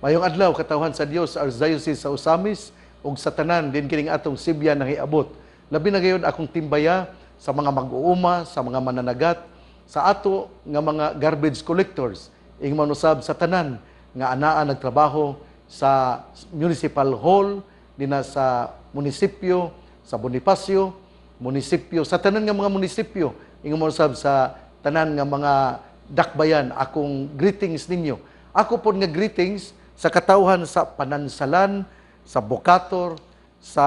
Mayong adlaw katawhan sa Dios Archdiocese sa Osamis ug sa tanan din kining atong Sibya nahiabot. Labi na gayon akong timbaya sa mga mag-uuma, sa mga mananagat, sa ato nga mga garbage collectors, ing manusab sa tanan nga anaa nagtrabaho sa municipal hall dina sa munisipyo, sa Bonifacio, munisipyo, sa tanan nga mga munisipyo, ing manusab sa tanan nga mga dakbayan, akong greetings ninyo. Ako po nga greetings sa katawhan sa Panansalan, sa Bocator, sa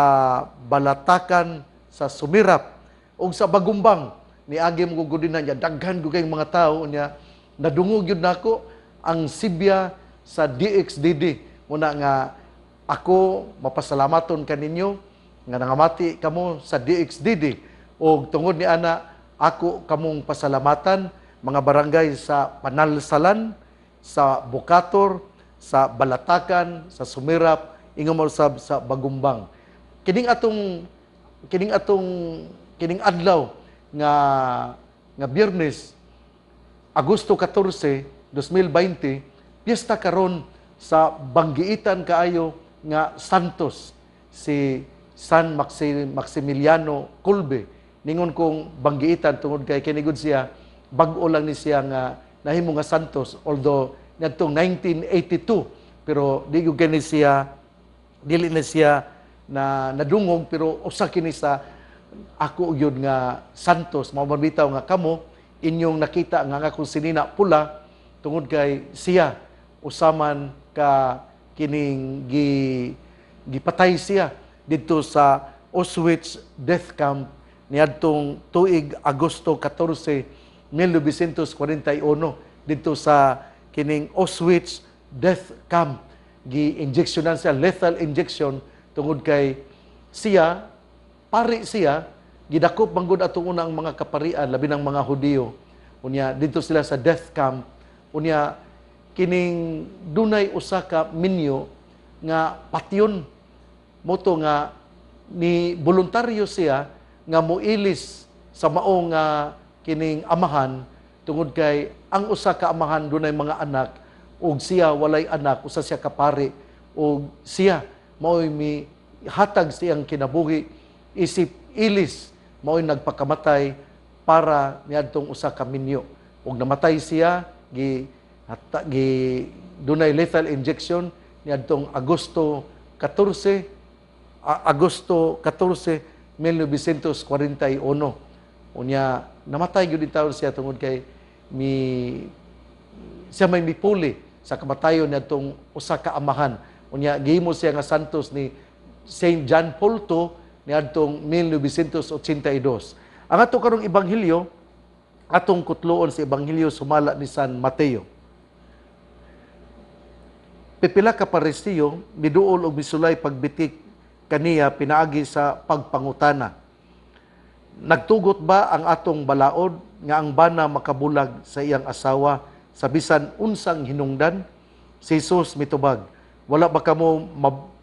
Balatakan, sa Sumirap, o sa Bagumbang. Ni Agim gugudinan niya, daghan gugay mga tao niya, nadungog yun nako ang Sibya sa DXDD. Muna nga ako mapasalamaton kaninyo, nga nangamati kamo sa DXDD. O tungod ni ana, ako kamong pasalamatan, mga barangay sa Panalsalan, sa Bocator, sa Balatakan, sa Sumirap, ingon mausab sa Bagumbang. Kining adlaw nga Biyernes, Agosto 14, 2020, piyesta karon sa banggiitan kaayo nga Santos, si San Maximiliano Kolbe. Ningon kong banggiitan tungod kay kinigod siya, bag-o lang ni siya nga nahimo nga Santos, although ngadtong 1982, pero dili na siya na nadungog, pero usa kini sa ako yun nga Santos. Mao man bitaw nga kamo inyong nakita nga akong sinina pula tungod kay siya usaman ka kining gipatay siya dito sa Auschwitz death camp niadtong tuig Agosto 14, 1941 dito sa kining Auschwitz death camp. Gi-injectionan siya, lethal injection, tungod kay siya, pari siya, gidakop manggod atong unang mga kaparian, labi ng mga Hudiyo. Unya, dito sila sa death camp. Unya, kining dunay usa ka minyo nga patyon moto nga ni voluntaryo siya nga moilis sa mao nga kining amahan, tungod kay ang usa ka amahan dunay mga anak ug siya walay anak, usa siya kapari ug siya mao'y mi hatag siyang kinabuhi isip ilis mao'y nagpakamatay para niadtong usa ka minyo. Ug namatay siya dunay lethal injection niadtong Agosto 14, 1941. Unya namatay gyud taon siya tungod kay siya may mipuli sa kamatayon niadtong usa ka amahan. Unya gihimo siya nga santos ni Saint John Paul II niadtong 1982. Ang ato karong ebanghelyo atong kutloon sa ebanghelyo sumala ni San Mateo. Pipila ka Parisiyo miduol og misulay pagbitik kaniya pinaagi sa pagpangutana. Nagtugot ba ang atong balaod nga ang bana makabulag sa iyang asawa sa bisan unsang hinungdan? Si Jesus mitubag, wala ba kamo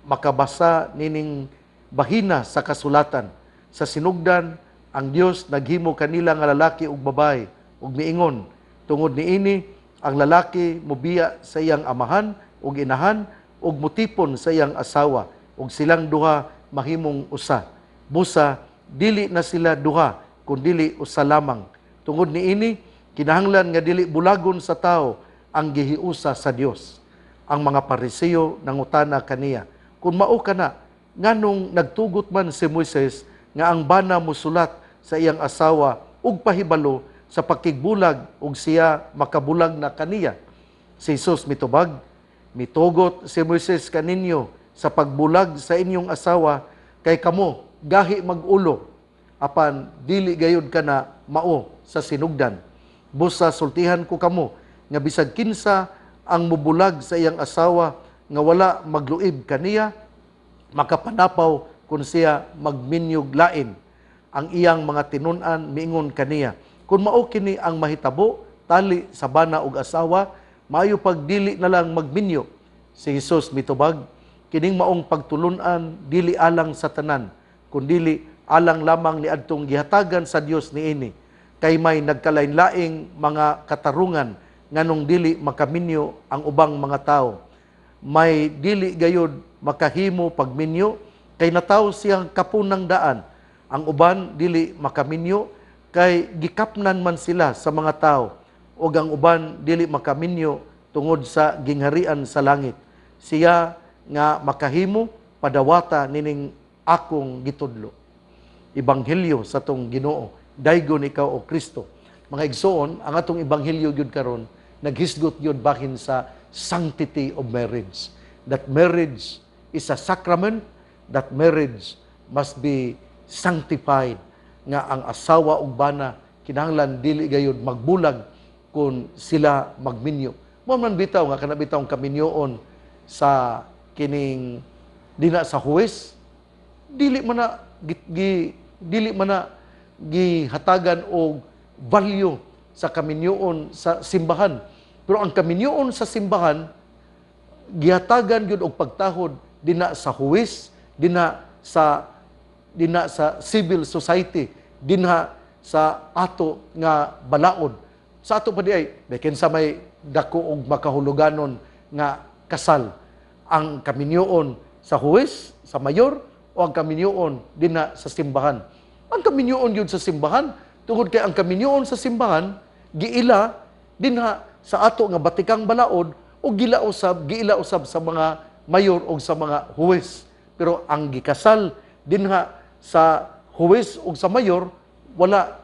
makabasa nining bahina sa kasulatan? Sa sinugdan, ang Dios naghimo kanila nga lalaki ug babae, ug miingon, tungod niini ang lalaki mobiya sa iyang amahan ug inahan ug mutipon sa iyang asawa, ug silang duha mahimong usa. Busa dili na sila duha kundi usa lamang. Tungod niini kinahanglan nga dili bulagon sa tao ang gihiusa sa Dios. Ang mga Pariseo nangutana kaniya, kung mao kana, nganong nagtugot man si Moises nga ang bana mosulat sa iyang asawa ug pahibalo sa pakigbulag ug siya makabulag na kaniya? Si Jesus mitubag, mitugot si Moises kaninyo sa pagbulag sa inyong asawa kay kamo gahi mag-ulo, apan dili gayud kana mao sa sinugdan. Busa sultihan ko kamo nga bisag kinsa ang mubulag sa iyang asawa nga wala magluib kaniya, makapanapaw kung siya magminyog lain. Ang iyang mga tinun-an miingon kaniya, kung mao kini ang mahitabo tali sa bana ug asawa, maayo pagdili na lang magminyo. Si Jesus mitubag, kining maong pagtulun-an dili alang sa tanan, kundi alang lamang ni adtong gihatagan sa Dios niini. Kay may nagkalain-laing mga katarungan nganong dili makaminyo ang ubang mga tao. may dili gayud makahimo pagminyo kay nataw siyang kapunang daan. Ang uban dili makaminyo kay gikapnan man sila sa mga tao, ug ang uban dili makaminyo tungod sa gingharian sa langit. Siya nga makahimo padawata nining akong gitudlo. Ebanghelyo sa tong Ginoo, daygon ikaw o Kristo. Mga igsoon, ang atong ebanghelyo gyud karon naghisgot gyud bahin sa sanctity of marriage. That marriage is a sacrament, that marriage must be sanctified, nga ang asawa ug bana kinahanglan dili gayud magbulag kung sila magminyo. Mo man bitaw nga kana bitaw kaminyoon sa kining dina sa huwes, dili man na gihatagan og value sa kaminyoon sa simbahan. Pero ang kaminyoon sa simbahan gihatagan gyud og pagtahod dina sa huwes, dina sa civil society, dinha sa ato nga balaod. Sa ato pa di ay, bekin sa may dako og makahuluganon nga kasal. Ang kaminyoon sa huwes, sa mayor, o ang kaminyoon dinha sa simbahan. Ang kaminyoon yun sa simbahan, tungod kay ang kaminyoon sa simbahan, giila dinha sa ato nga batikang balaod, o giila usab sa mga mayor o sa mga huwes. Pero ang gikasal dinha sa huwes o sa mayor, wala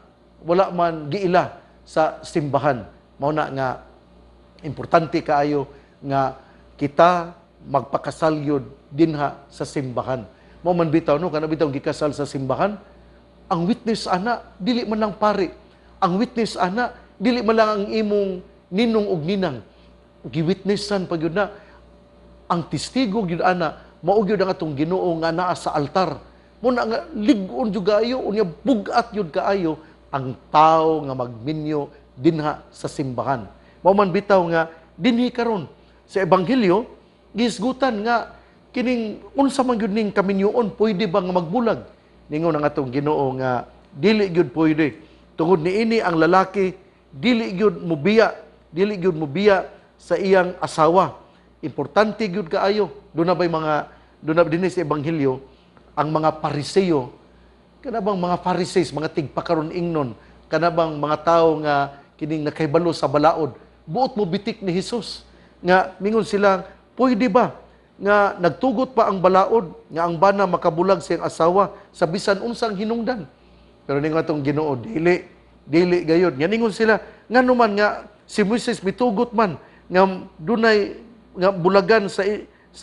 man giila sa simbahan. Mao na nga importante kaayo nga kita magpakasal yun dinha sa simbahan. Mao man bitaw no kana bitaw gikasal sa simbahan, ang witness ana dili man lang pari. Ang witness ana dili man lang ang imong ninong ug ninang. Giwitnessan pa gyud na ang testigo gyud ana mao gyud ang atong Ginoo nga naa sa altar. Muna nga lig-on jud kaayo unya bugat jud kaayo ang tao nga magminyo dinha sa simbahan. Mao man bitaw nga dinhi karon sa ebanghelyo gisgutan nga kining unsa man gyud ning kaminyoon pwede ba nga magbulag? Ningon ang atong Ginoo nga dili gyud pwede. Tungod niini ang lalaki dili gyud mobiya sa iyang asawa. Importante gyud kaayo. Doon na dinhi sa ebanghelyo ang mga Pariseo, kanabang mga Pharisees, mga tigpakaron ingnon, kanabang mga tao nga kining nakahibalo sa balaod, buot mo bitik ni Hesus. Nga mingon sila, pwede ba nga nagtugot pa ang balaod nga ang bana makabulag sa iyang asawa sa bisan unsang hinungdan? Pero ningon atong Ginoo, dili gayud. Nga ningon sila, nga naman nga si Moises mitugot man nga dunay nga bulagan sa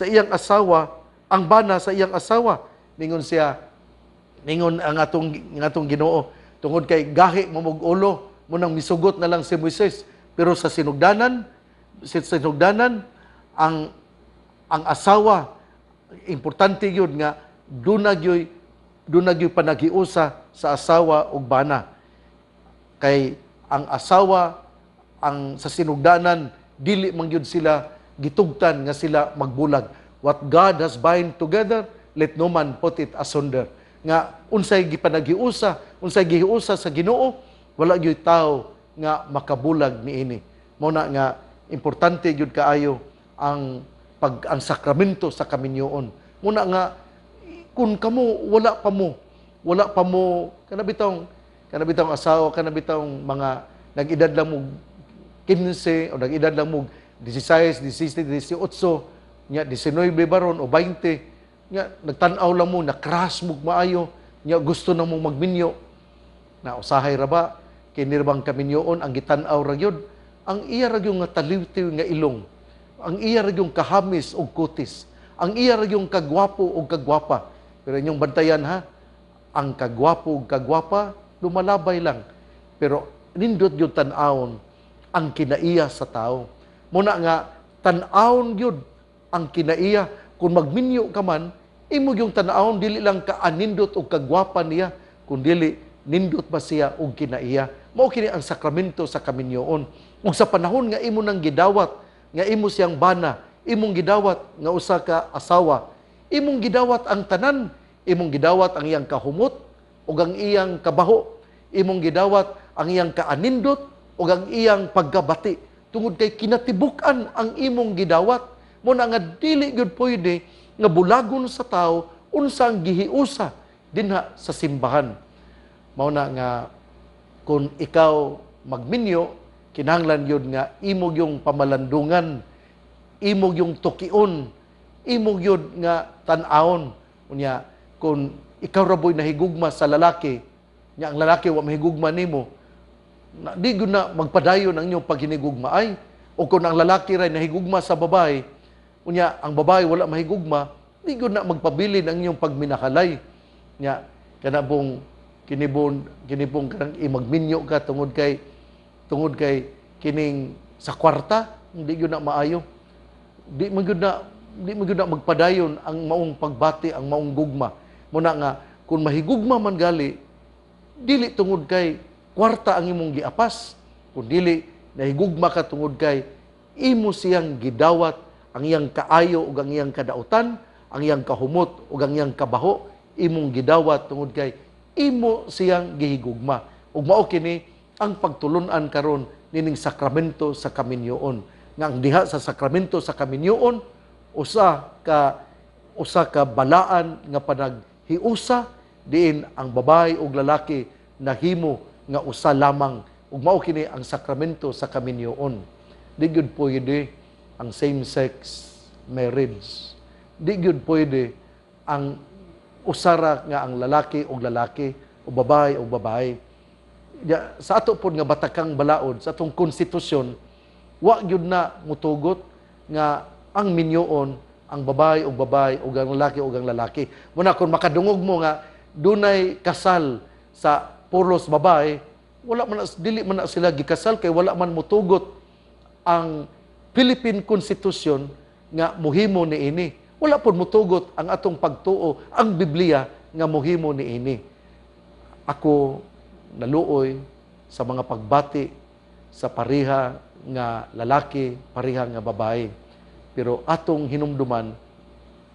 iyang asawa, ang bana sa iyang asawa. Ningon ang atong Ginoo, tungod kay gahi mamog ulo mo nang misugot na lang si Moises. Pero sa sinugdanan ang asawa importante yun nga dunagyoy panagiusa sa asawa ug bana. Kay ang asawa sa sinugdanan dili man gyud sila gitugtan nga sila magbulag. What God has bind together, let no man put it asunder. Nga unsay gipanagiusa, unsay gihiusa sa Ginoo, wala gyud tao nga makabulag niini. Mao na nga importante gyud kaayo ang sakramento sa kaminyoon. Muna nga kun kamo wala pa mo kanabitong asawa, kanabitong mga nag-edad lang mo 15 o nag-edad lang mo 16, 17, 18, nya 19 baron o 20. Nga nagtan-aw lang mo, na-crash mo maayo, nga gusto na mo magminyo. Na usahay ra ba, kini bang kaminyoon, ang gitan-aw ra gyud, ang iya ra gyud nga taliw-tiw nga ilong, ang iya ra gyud kahamis og kutis, ang iya ra gyud kagwapo og kagwapa. Pero inyong bantayan ha, ang kagwapo ug kagwapa, lumalabay lang. Pero nindot gyud tan-awon ang kinaiya sa tao. Muna nga, tan-awon gyud ang kinaiya. Kung magminyo ka man, imo yung tanawon, dili lang kaanindot o kagwapa niya, kung dili, nindot ba siya o kinaiya. Mao kini ang sakramento sa kaminyoon. Kung sa panahon nga imo nang gidawat, nga imo siyang bana, imong gidawat nga usa ka asawa, imong gidawat ang tanan, imong gidawat ang iyang kahumot, o ang iyang kabaho, imong gidawat ang iyang kaanindot, o ang iyang pagkabati. Tungod kay kinatibukan ang imong gidawat, Muna nga dili gyud pwede nga bulagon sa tao unsang gihiusa dinha sa simbahan. Mao na nga kung ikaw magminyo, kinahanglan yun nga imog yung pamalandungan, imog yung tukion, imog yun nga tan-aon. Unya, kung ikaw raboy nahigugma sa lalaki, nya ang lalaki wa mahigugma nimo, di gyud na magpadayon ang inyong paghinigugma ay. O kung ang lalaki ray nahigugma sa babae, unya ang babae wala mahigugma, di gyud na magpabilin ang inyong pagminakalay. Nya kanabong kinibong kanang imagminyo ka tungod kay kining sa kwarta, hindi gyud na maayo. Di man gyud na magpadayon ang maong pagbati, ang maong gugma. Muna nga kung mahigugma man gali, dili tungod kay kwarta ang imong giapas, kung dili nahigugma ka tungod kay imo siyang gidawat ang iyang kaayo ug ang iyang kadautan, ang iyang kahumot ug ang iyang kabaho, imong gidawat tungod kay imo siyang gihigugma. Ug mao kini ang pagtulun-an karon nining sakramento sa kaminyoon. Nga ang diha sa sakramento sa kaminyoon, usa ka balaan nga panaghiusa diin ang babae ug lalaki nahimo nga usa lamang. Ug mao kini ang sakramento sa kaminyoon. Di gyud pwede ang same-sex marriage. Di gyud pwede ang usara nga ang lalaki o lalaki o babae o babae. Sa ato po nga batakang balaod, sa atong konstitusyon, wa gyud na mutugot nga ang minyoon, ang babae o babae o ang lalaki o ang lalaki. Muna kung makadungog mo nga dunay kasal sa pulos babae, dili man na sila gikasal kay wala man mutugot ang Philippine Constitution nga muhimo niini. Wala po mutugot ang atong pagtuo, ang Biblia nga muhimo niini. Ako naluoy sa mga pagbati sa pariha nga lalaki, pariha nga babae. Pero atong hinumduman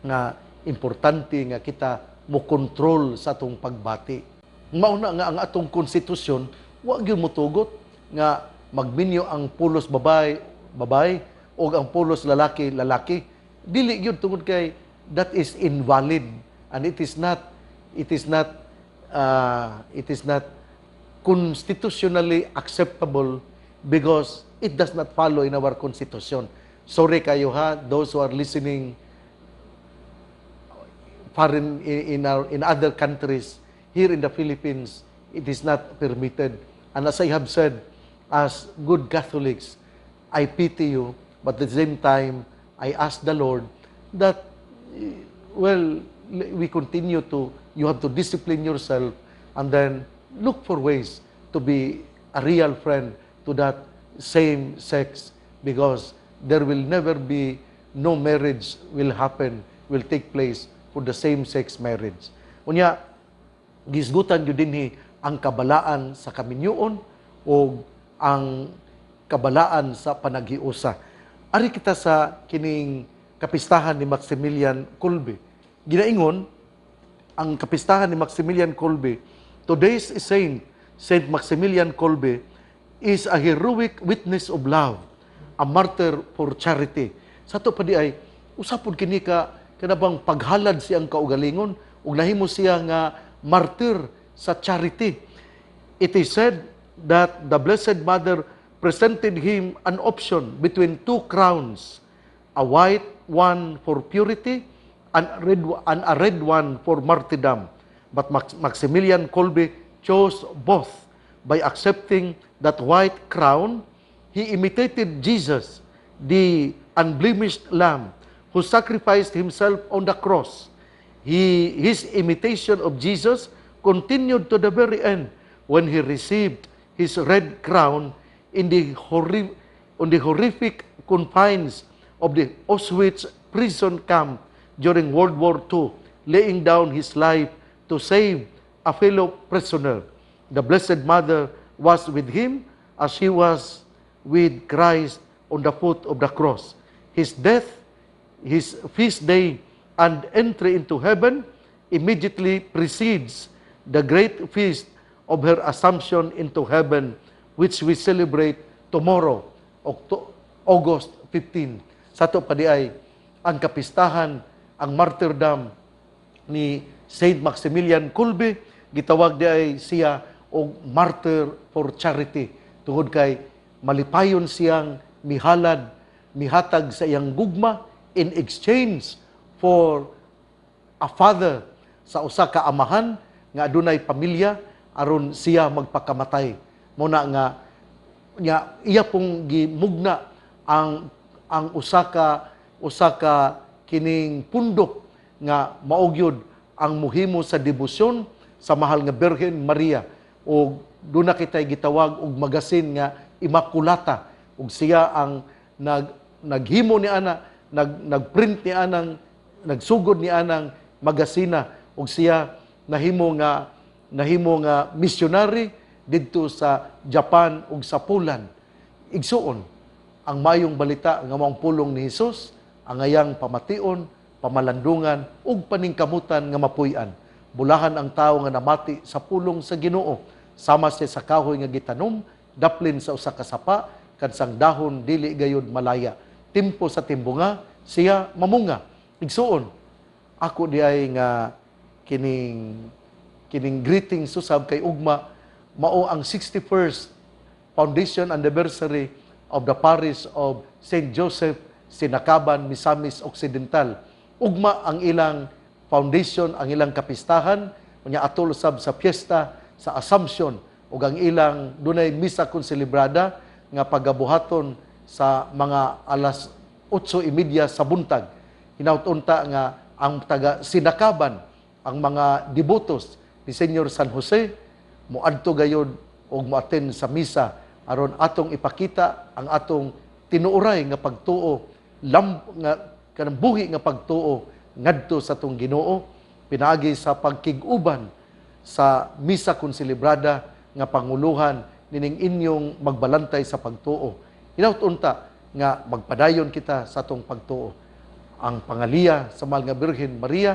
nga importante nga kita mo control sa atong pagbati. Mauna nga ang atong konstitusyon, wa gyud mutugot nga magminyo ang pulos babae o ang pulos lalaki. Dili gyud tungod kay that is invalid and it is not constitutionally acceptable because it does not follow in our constitution. Sorry kayo ha, those who are listening foreign in other countries. Here in the Philippines, it is not permitted. And as I have said, as good Catholics, I pity you, but at the same time, I ask the Lord that, well, you have to discipline yourself and then look for ways to be a real friend to that same sex, because there will never be no marriage will take place for the same sex marriage. Unya, gisgutan yun din ang kabalaan sa kaminyoon o ang kabalaan sa panaghiusa. Ari kita sa kining kapistahan ni Maximilian Kolbe. Ginaingon, ang kapistahan ni Maximilian Kolbe, today's saint, Saint Maximilian Kolbe, is a heroic witness of love, a martyr for charity. Sa ito pa di ay, usapod kini kanabang paghalad siyang kaugalingon, ug nahimo siya nga martyr sa charity. It is said that the Blessed Mother presented him an option between two crowns, a white one for purity and a red one for martyrdom. But Maximilian Kolbe chose both. By accepting that white crown, he imitated Jesus, the unblemished Lamb, who sacrificed himself on the cross. His imitation of Jesus continued to the very end when he received his red crown on the horrific confines of the Auschwitz prison camp during World War II, laying down his life to save a fellow prisoner. The Blessed Mother was with him as he was with Christ on the foot of the cross. His death, his feast day, and entry into heaven immediately precedes the great feast of her assumption into heaven, which we celebrate tomorrow, August 15. Sa ito pa di ay, ang kapistahan, ang martyrdom ni Saint Maximilian Kolbe, gitawag di ay siya og martyr for charity. Tungod kay malipayon siyang mihatag sa iyang gugma in exchange for a father sa usa ka amahan nga adunay pamilya aron siya magpakamatay. Muna nga iya pong gimugna ang usa ka kining pundok nga maugyod ang muhimo sa debosyon sa mahal nga Birhen Maria, o doon na kita'y gitawag og magasin nga Immaculata, ug siya ang naghimo ni ana, nagprint ni anang, nagsugod ni anang magasina, ug siya nahimo nga missionary didto sa Japan ug sa Poland. Igsuon ang mayong balita nga maong pulong ni Hesus, ang ayang pamation, pamalandungan ug paningkamutan nga mapuy-an. Bulahan ang tawo nga namati sa pulong sa Ginoo, sama siya sa kahoy nga gitanom, daplin sa usa ka sapa, kansang dahon dili gayud malaya. Timpo sa timbunga siya mamunga. Igsuon ako di ay nga kining greeting susab kay ugma mao ang 61st foundation anniversary of the parish of St. Joseph, Sinakaban, Misamis Occidental. Ugma ang ilang foundation, ang ilang kapistahan, unya atol usab sa piyesta sa Assumption, ug ang ilang dunay misa konselebrada nga pagabuhaton sa mga alas 8:30 sa buntag. Hinaut-unta nga ang taga Sinakaban, ang mga devotos ni Senyor San Jose, moadto gayud og moaten sa misa aron atong ipakita ang atong tinuoray nga pagtuo, nga kanang buhi nga pagtuo ngadto sa atong Ginoo, pinaagi sa pagkig-uban sa misa konselebrada nga panguluhan nining inyong magbalantay sa pagtuo. Hinaut-unta nga magpadayon kita sa atong pagtuo. Ang pangaliya sa mahal nga Birhen Maria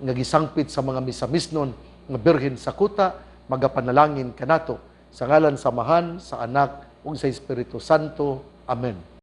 nga gisangpit sa mga misamisnon nga Birhen sa kuta, magapanalangin kanato sa ngalan sa Amahan, sa Anak ug sa Espiritu Santo. Amen.